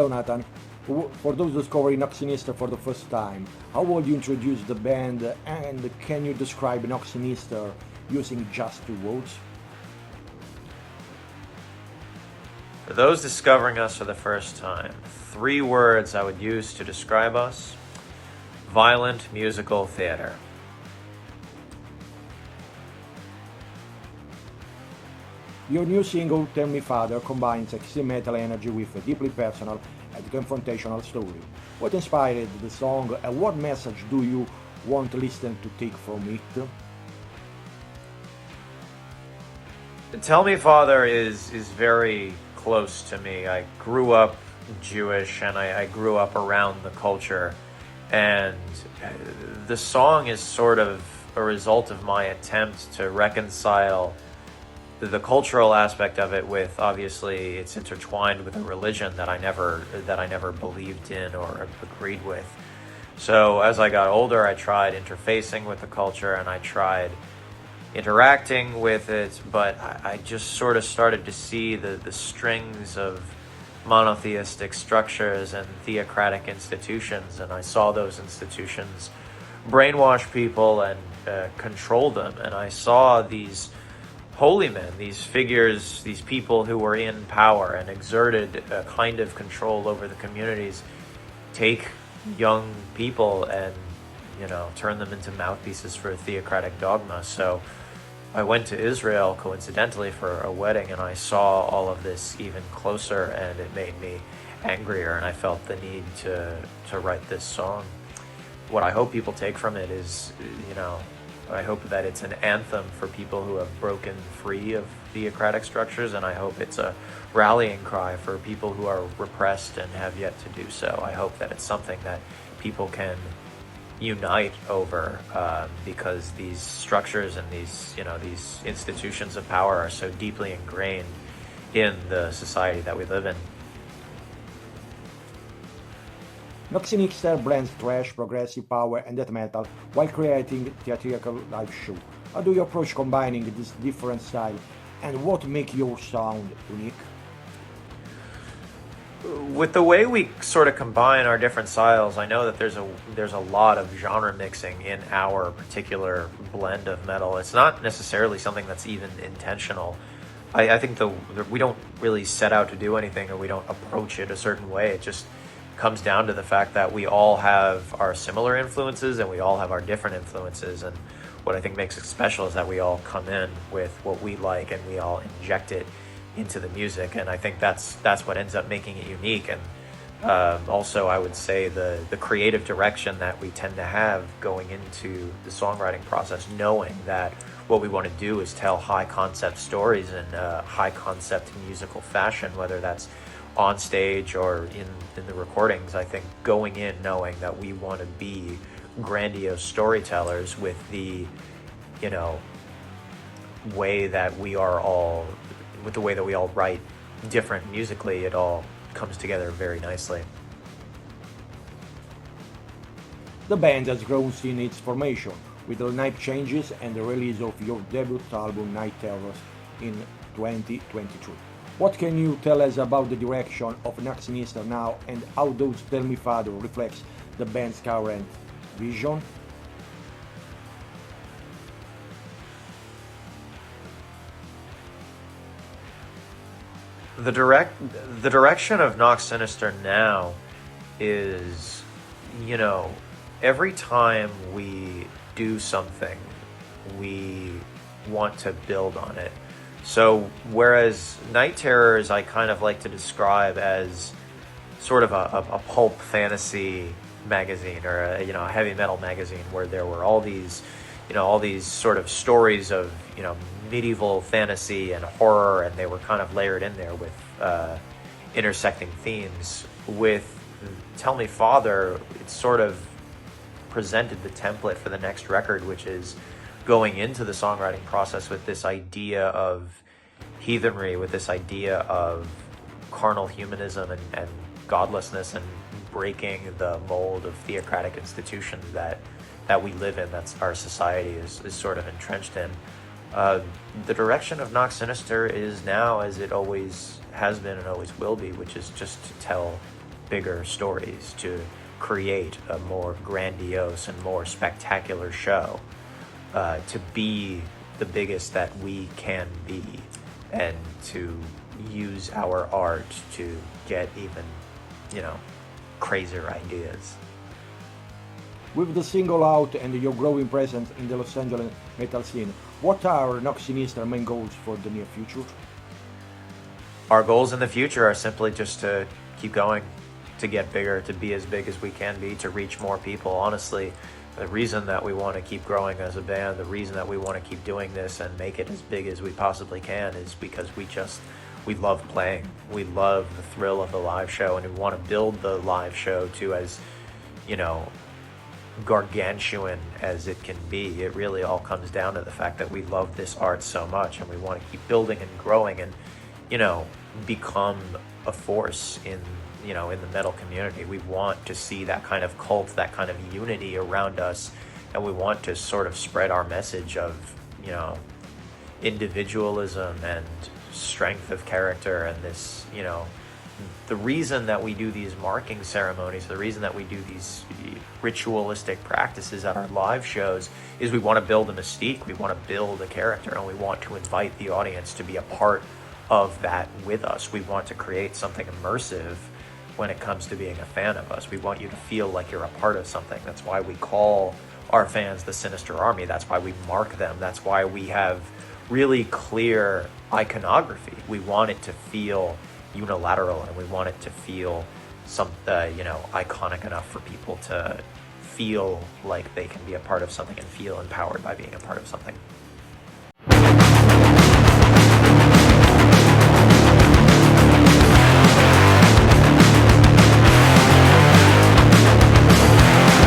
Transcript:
Hello Nathan. For those discovering Nox Sinister for the first time, how would you introduce the band and can you describe Nox Sinister using just two words? For those discovering us for the first time, 3 words I would use to describe us: violent musical theater. Your new single, Tell Me Father, combines extreme metal energy with a deeply personal and confrontational story. What inspired the song and what message do you want listeners to take from it? Tell Me Father is very close to me. I grew up Jewish and I grew up around the culture, and the song is sort of a result of my attempt to reconcile the cultural aspect of it with, obviously it's intertwined with a religion that I never believed in or agreed with. So as I got older, I tried interfacing with the culture and I tried interacting with it, but I just sort of started to see the strings of monotheistic structures and theocratic institutions, and I saw those institutions brainwash people and control them, and I saw these holy men, these figures, these people who were in power and exerted a kind of control over the communities, take young people and, turn them into mouthpieces for a theocratic dogma. So I went to Israel coincidentally for a wedding, and I saw all of this even closer, and it made me angrier, and I felt the need to write this song. What I hope people take from it is, I hope that it's an anthem for people who have broken free of theocratic structures, and I hope it's a rallying cry for people who are repressed and have yet to do so. I hope that it's something that people can unite over, because these structures and these institutions of power are so deeply ingrained in the society that we live in. Nox Sinister blends thrash, progressive power and death metal while creating a theatrical live show. How do you approach combining these different styles and what makes your sound unique? With the way we sort of combine our different styles, I know that there's a lot of genre mixing in our particular blend of metal. It's not necessarily something that's even intentional. I think we don't really set out to do anything, or we don't approach it a certain way. It just comes down to the fact that we all have our similar influences and we all have our different influences, and what I think makes it special is that we all come in with what we like and we all inject it into the music, and I think that's what ends up making it unique. And also I would say the creative direction that we tend to have going into the songwriting process, knowing that what we want to do is tell high concept stories in a high concept musical fashion, whether that's on stage or in the recordings. I think going in knowing that we want to be grandiose storytellers with the way that we all write different musically, it all comes together very nicely. The band has grown since its formation, with the lineup changes and the release of your debut album Night Terrors in 2023. What can you tell us about the direction of Nox Sinister now and how those Tell Me Father reflects the band's current vision? The direction of Nox Sinister now is, every time we do something, we want to build on it. So whereas Night Terrors I kind of like to describe as sort of a pulp fantasy magazine, or a heavy metal magazine, where there were all these sort of stories of medieval fantasy and horror, and they were kind of layered in there with intersecting themes. With Tell Me Father, it sort of presented the template for the next record, which is going into the songwriting process with this idea of heathenry, with this idea of carnal humanism and godlessness, and breaking the mold of theocratic institutions that we live in, that's our society is sort of entrenched in. The direction of Nox Sinister is now, as it always has been and always will be, which is just to tell bigger stories, to create a more grandiose and more spectacular show, to be the biggest that we can be, and to use our art to get even, crazier ideas. With the single out and your growing presence in the Los Angeles metal scene, what are Nox Sinister main goals for the near future? Our goals in the future are simply just to keep going, to get bigger, to be as big as we can be, to reach more people. Honestly, the reason that we want to keep growing as a band, the reason that we want to keep doing this and make it as big as we possibly can, is because we love playing. We love the thrill of the live show, and we want to build the live show to as, gargantuan as it can be. It really all comes down to the fact that we love this art so much, and we want to keep building and growing and, become a force in the metal community. We want to see that kind of cult, that kind of unity around us, and we want to sort of spread our message of, individualism and strength of character, and this, the reason that we do these marking ceremonies, the reason that we do these ritualistic practices at our live shows, is we want to build a mystique, we want to build a character, and we want to invite the audience to be a part of that with us. We want to create something immersive when it comes to being a fan of us. We want you to feel like you're a part of something. That's why we call our fans the Sinister Army. That's why we mark them. That's why we have really clear iconography. We want it to feel unilateral, and we want it to feel iconic enough for people to feel like they can be a part of something and feel empowered by being a part of something.